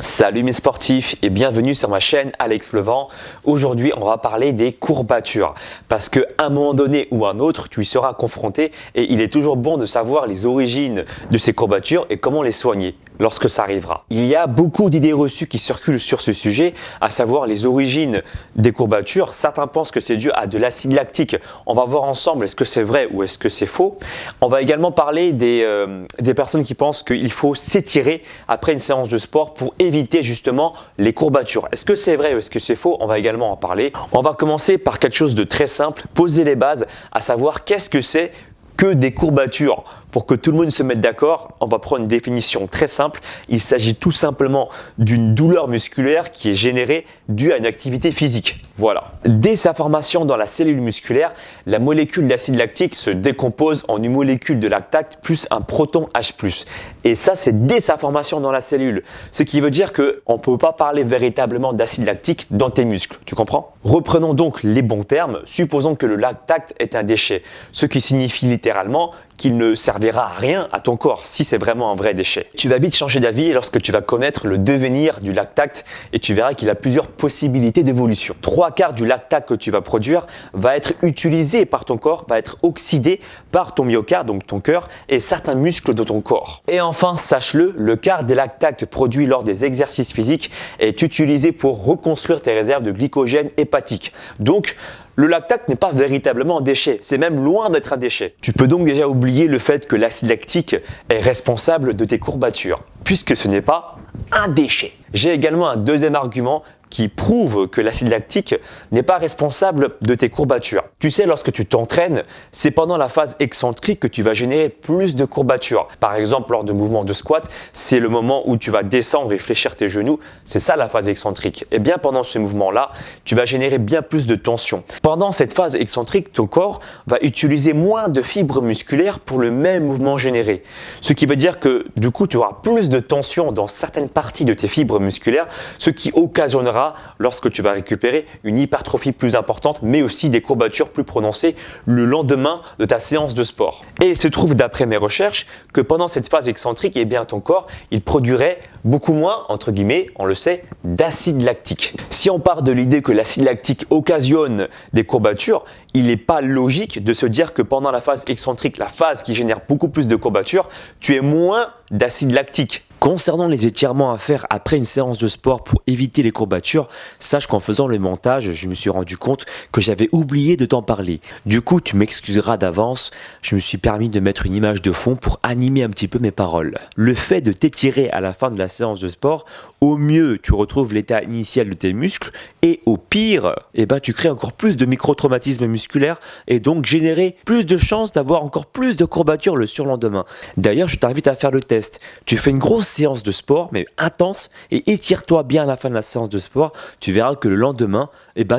Salut mes sportifs et bienvenue sur ma chaîne Alex Levent. Aujourd'hui on va parler des courbatures parce qu'à un moment donné ou un autre tu y seras confronté et il est toujours bon de savoir les origines de ces courbatures et comment les soigner lorsque ça arrivera. Il y a beaucoup d'idées reçues qui circulent sur ce sujet, à savoir les origines des courbatures. Certains pensent que c'est dû à de l'acide lactique. On va voir ensemble est-ce que c'est vrai ou est-ce que c'est faux. On va également parler des personnes qui pensent qu'il faut s'étirer après une séance de sport pour éviter justement les courbatures. Est-ce que c'est vrai ou est-ce que c'est faux? On va également en parler. On va commencer par quelque chose de très simple, poser les bases, à savoir qu'est-ce que c'est que des courbatures. Pour que tout le monde se mette d'accord, on va prendre une définition très simple. Il s'agit tout simplement d'une douleur musculaire qui est générée due à une activité physique. Voilà. Dès sa formation dans la cellule musculaire, la molécule d'acide lactique se décompose en une molécule de lactate plus un proton H+. Et ça, c'est dès sa formation dans la cellule. Ce qui veut dire qu'on ne peut pas parler véritablement d'acide lactique dans tes muscles. Tu comprends? Reprenons donc les bons termes. Supposons que le lactate est un déchet. Ce qui signifie littéralement qu'il ne servira à rien à ton corps si c'est vraiment un vrai déchet. Tu vas vite changer d'avis lorsque tu vas connaître le devenir du lactate et tu verras qu'il a plusieurs possibilités d'évolution. 3/4 du lactate que tu vas produire va être utilisé par ton corps, va être oxydé par ton myocarde, donc ton cœur, et certains muscles de ton corps. Et enfin, sache-le, le quart des lactates produits lors des exercices physiques est utilisé pour reconstruire tes réserves de glycogène hépatique. Donc, le lactate n'est pas véritablement un déchet, c'est même loin d'être un déchet. Tu peux donc déjà oublier le fait que l'acide lactique est responsable de tes courbatures, puisque ce n'est pas un déchet. J'ai également un deuxième argument qui prouve que l'acide lactique n'est pas responsable de tes courbatures. Tu sais, lorsque tu t'entraînes, c'est pendant la phase excentrique que tu vas générer plus de courbatures. Par exemple, lors de mouvements de squat, c'est le moment où tu vas descendre et fléchir tes genoux. C'est ça la phase excentrique. Et bien pendant ce mouvement-là, tu vas générer bien plus de tension. Pendant cette phase excentrique, ton corps va utiliser moins de fibres musculaires pour le même mouvement généré. Ce qui veut dire que du coup, tu auras plus de tension dans certaines parties de tes fibres musculaires, ce qui occasionnera lorsque tu vas récupérer une hypertrophie plus importante, mais aussi des courbatures plus prononcées le lendemain de ta séance de sport. Et il se trouve d'après mes recherches que pendant cette phase excentrique, eh bien, ton corps il produirait beaucoup moins, entre guillemets, on le sait, d'acide lactique. Si on part de l'idée que l'acide lactique occasionne des courbatures, il n'est pas logique de se dire que pendant la phase excentrique, la phase qui génère beaucoup plus de courbatures, tu aies moins d'acide lactique. Concernant les étirements à faire après une séance de sport pour éviter les courbatures, sache qu'en faisant le montage, je me suis rendu compte que j'avais oublié de t'en parler. Du coup, tu m'excuseras d'avance, je me suis permis de mettre une image de fond pour animer un petit peu mes paroles. Le fait de t'étirer à la fin de la séance de sport, au mieux, tu retrouves l'état initial de tes muscles et au pire, tu crées encore plus de micro-traumatismes musculaires et donc générer plus de chances d'avoir encore plus de courbatures le surlendemain. D'ailleurs, je t'invite à faire le test. Tu fais une grosse séance de sport, mais intense, et étire-toi bien à la fin de la séance de sport, tu verras que le lendemain,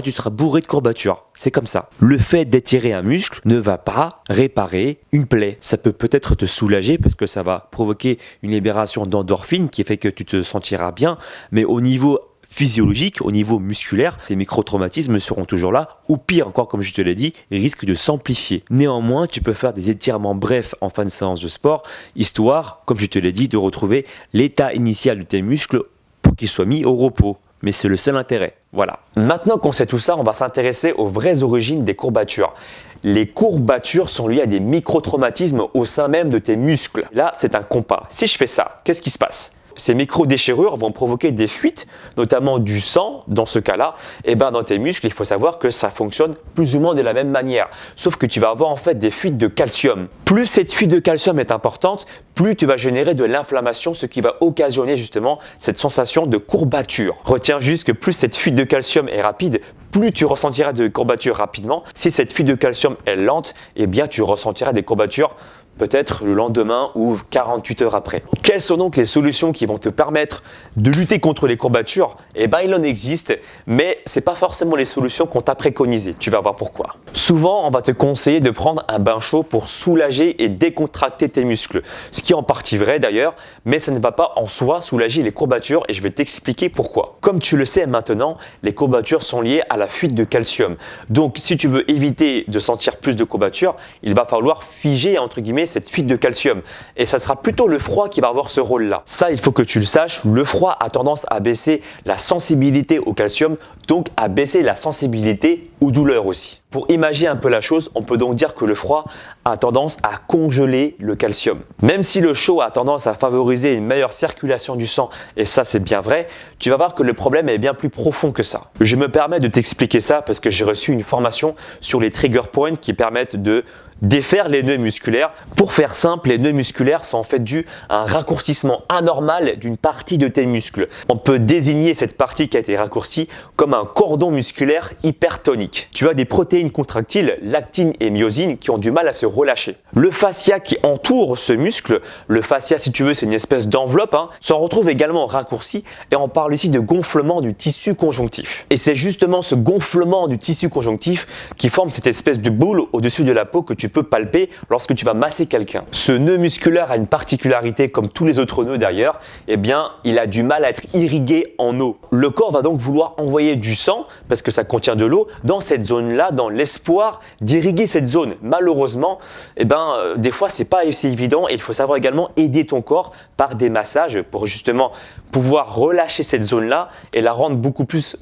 tu seras bourré de courbatures. C'est comme ça. Le fait d'étirer un muscle ne va pas réparer une plaie. Ça peut peut-être te soulager parce que ça va provoquer une libération d'endorphine qui fait que tu te sentiras bien, mais au niveau physiologique, au niveau musculaire, tes micro-traumatismes seront toujours là, ou pire encore, comme je te l'ai dit, ils risquent de s'amplifier. Néanmoins, tu peux faire des étirements brefs en fin de séance de sport, histoire, comme je te l'ai dit, de retrouver l'état initial de tes muscles pour qu'ils soient mis au repos. Mais c'est le seul intérêt. Voilà. Maintenant qu'on sait tout ça, on va s'intéresser aux vraies origines des courbatures. Les courbatures sont liées à des micro-traumatismes au sein même de tes muscles. Là, c'est un compas. Si je fais ça, qu'est-ce qui se passe ? Ces micro-déchirures vont provoquer des fuites, notamment du sang. Dans ce cas-là, dans tes muscles, il faut savoir que ça fonctionne plus ou moins de la même manière. Sauf que tu vas avoir en fait des fuites de calcium. Plus cette fuite de calcium est importante, plus tu vas générer de l'inflammation, ce qui va occasionner justement cette sensation de courbature. Retiens juste que plus cette fuite de calcium est rapide, plus tu ressentiras de courbatures rapidement. Si cette fuite de calcium est lente, tu ressentiras des courbatures peut-être le lendemain ou 48 heures après. Quelles sont donc les solutions qui vont te permettre de lutter contre les courbatures? Il en existe, mais ce n'est pas forcément les solutions qu'on t'a préconisées. Tu vas voir pourquoi. Souvent, on va te conseiller de prendre un bain chaud pour soulager et décontracter tes muscles. Ce qui est en partie vrai d'ailleurs, mais ça ne va pas en soi soulager les courbatures et je vais t'expliquer pourquoi. Comme tu le sais maintenant, les courbatures sont liées à la fuite de calcium. Donc, si tu veux éviter de sentir plus de courbatures, il va falloir figer entre guillemets calmer cette fuite de calcium. Et ça sera plutôt le froid qui va avoir ce rôle-là. Ça, il faut que tu le saches, le froid a tendance à baisser la sensibilité au calcium, donc à baisser la sensibilité aux douleurs aussi. Pour imaginer un peu la chose, on peut donc dire que le froid a tendance à congeler le calcium. Même si le chaud a tendance à favoriser une meilleure circulation du sang, et ça c'est bien vrai, tu vas voir que le problème est bien plus profond que ça. Je me permets de t'expliquer ça parce que j'ai reçu une formation sur les trigger points qui permettent de défaire les nœuds musculaires. Pour faire simple, les nœuds musculaires sont en fait dus à un raccourcissement anormal d'une partie de tes muscles. On peut désigner cette partie qui a été raccourcie comme un cordon musculaire hypertonique. Tu as des protéines contractiles, lactine et myosine, qui ont du mal à se relâcher. Le fascia qui entoure ce muscle, le fascia si tu veux c'est une espèce d'enveloppe, s'en retrouve également raccourci et on parle ici de gonflement du tissu conjonctif. Et c'est justement ce gonflement du tissu conjonctif qui forme cette espèce de boule au-dessus de la peau que tu peux palper lorsque tu vas masser quelqu'un. Ce nœud musculaire a une particularité comme tous les autres nœuds d'ailleurs, eh bien il a du mal à être irrigué en eau. Le corps va donc vouloir envoyer du sang, parce que ça contient de l'eau, dans cette zone-là, dans l'espoir d'irriguer cette zone. Malheureusement, des fois c'est pas aussi évident et il faut savoir également aider ton corps par des massages pour justement pouvoir relâcher cette zone-là et la rendre beaucoup plus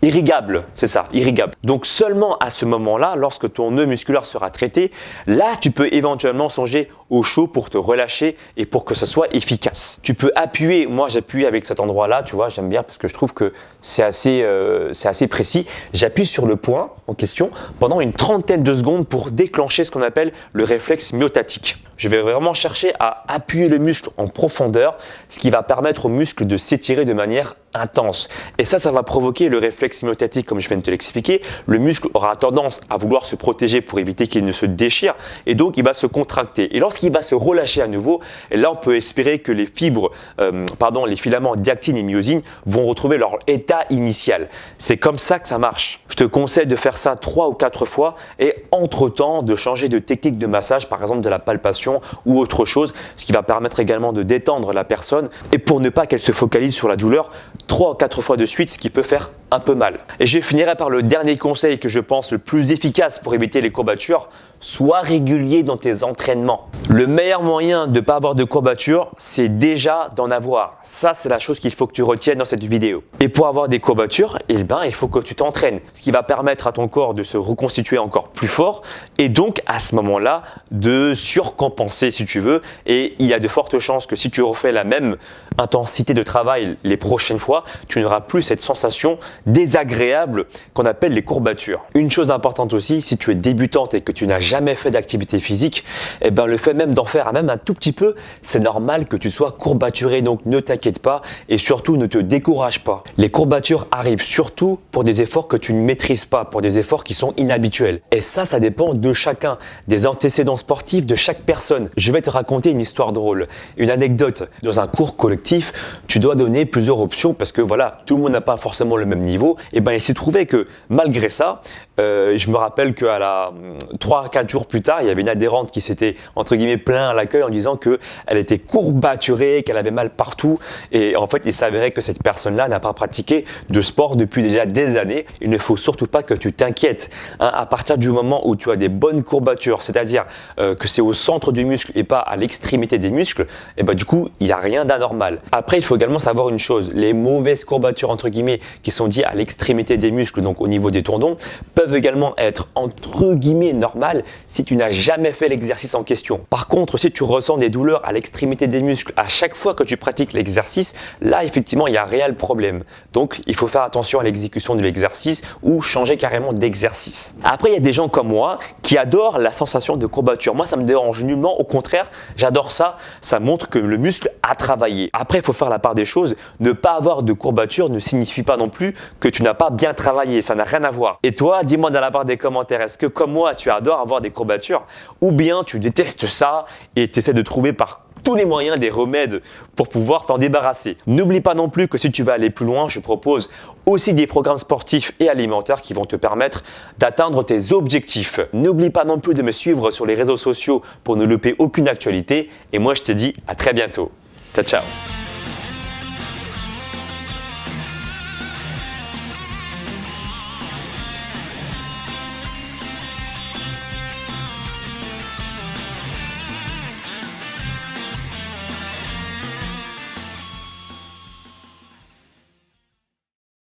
irrigable, c'est ça, irrigable. Donc seulement à ce moment-là, lorsque ton nœud musculaire sera traité, là tu peux éventuellement songer au chaud pour te relâcher et pour que ce soit efficace. Tu peux appuyer, moi j'appuie avec cet endroit-là, tu vois, j'aime bien parce que je trouve que c'est assez précis. J'appuie sur le point en question pendant une trentaine de secondes pour déclencher ce qu'on appelle le réflexe myotatique. Je vais vraiment chercher à appuyer le muscle en profondeur, ce qui va permettre au muscle de s'étirer de manière intense. Et ça va provoquer le réflexe myotatique comme je viens de te l'expliquer. Le muscle aura tendance à vouloir se protéger pour éviter qu'il ne se déchire et donc il va se contracter. Et lorsqu'il va se relâcher à nouveau, et là on peut espérer que les filaments d'actine et myosine vont retrouver leur état initial. C'est comme ça que ça marche. Je te conseille de faire ça 3 ou 4 fois et entre-temps de changer de technique de massage, par exemple de la palpation ou autre chose, ce qui va permettre également de détendre la personne et pour ne pas qu'elle se focalise sur la douleur 3 ou 4 fois de suite, ce qui peut faire un peu mal. Et je finirai par le dernier conseil que je pense le plus efficace pour éviter les courbatures. Sois régulier dans tes entraînements. Le meilleur moyen de ne pas avoir de courbatures, c'est déjà d'en avoir. Ça, c'est la chose qu'il faut que tu retiennes dans cette vidéo. Et pour avoir des courbatures, il faut que tu t'entraînes, ce qui va permettre à ton corps de se reconstituer encore plus fort et donc à ce moment-là de surcompenser si tu veux. Et il y a de fortes chances que si tu refais la même intensité de travail les prochaines fois, tu n'auras plus cette sensation désagréable qu'on appelle les courbatures. Une chose importante aussi, si tu es débutante et que tu n'as jamais fait d'activité physique, le fait même d'en faire même un tout petit peu, c'est normal que tu sois courbaturé, donc ne t'inquiète pas et surtout ne te décourage pas. Les courbatures arrivent surtout pour des efforts que tu ne maîtrises pas, pour des efforts qui sont inhabituels. Et ça dépend de chacun, des antécédents sportifs de chaque personne. Je vais te raconter une histoire drôle, une anecdote. Dans un cours collectif, tu dois donner plusieurs options parce que voilà, tout le monde n'a pas forcément le même niveau. Et il s'est trouvé que malgré ça, je me rappelle qu'à la 3-4 jours plus tard, il y avait une adhérente qui s'était entre guillemets plaint à l'accueil en disant qu'elle était courbaturée, qu'elle avait mal partout. Et en fait, il s'avérait que cette personne-là n'a pas pratiqué de sport depuis déjà des années. Il ne faut surtout pas que tu t'inquiètes. À partir du moment où tu as des bonnes courbatures, c'est-à-dire que c'est au centre du muscle et pas à l'extrémité des muscles, du coup, il n'y a rien d'anormal. Après, il faut également savoir une chose. Les mauvaises courbatures, entre guillemets, qui sont dites à l'extrémité des muscles, donc au niveau des tendons, peuvent également être entre guillemets normales si tu n'as jamais fait l'exercice en question. Par contre, si tu ressens des douleurs à l'extrémité des muscles à chaque fois que tu pratiques l'exercice, là effectivement il y a un réel problème. Donc il faut faire attention à l'exécution de l'exercice ou changer carrément d'exercice. Après, il y a des gens comme moi qui adorent la sensation de courbature. Moi, ça me dérange nullement, au contraire, j'adore ça. Ça montre que le muscle a travaillé. Après, il faut faire la part des choses. Ne pas avoir de courbature ne signifie pas non plus que tu n'as pas bien travaillé. Ça n'a rien à voir. Et toi, dis-moi dans la barre des commentaires, est-ce que comme moi, tu adores avoir des courbatures ou bien tu détestes ça et tu essaies de trouver par tous les moyens des remèdes pour pouvoir t'en débarrasser. N'oublie pas non plus que si tu veux aller plus loin, je propose aussi des programmes sportifs et alimentaires qui vont te permettre d'atteindre tes objectifs. N'oublie pas non plus de me suivre sur les réseaux sociaux pour ne louper aucune actualité et moi je te dis à très bientôt. Ciao ciao.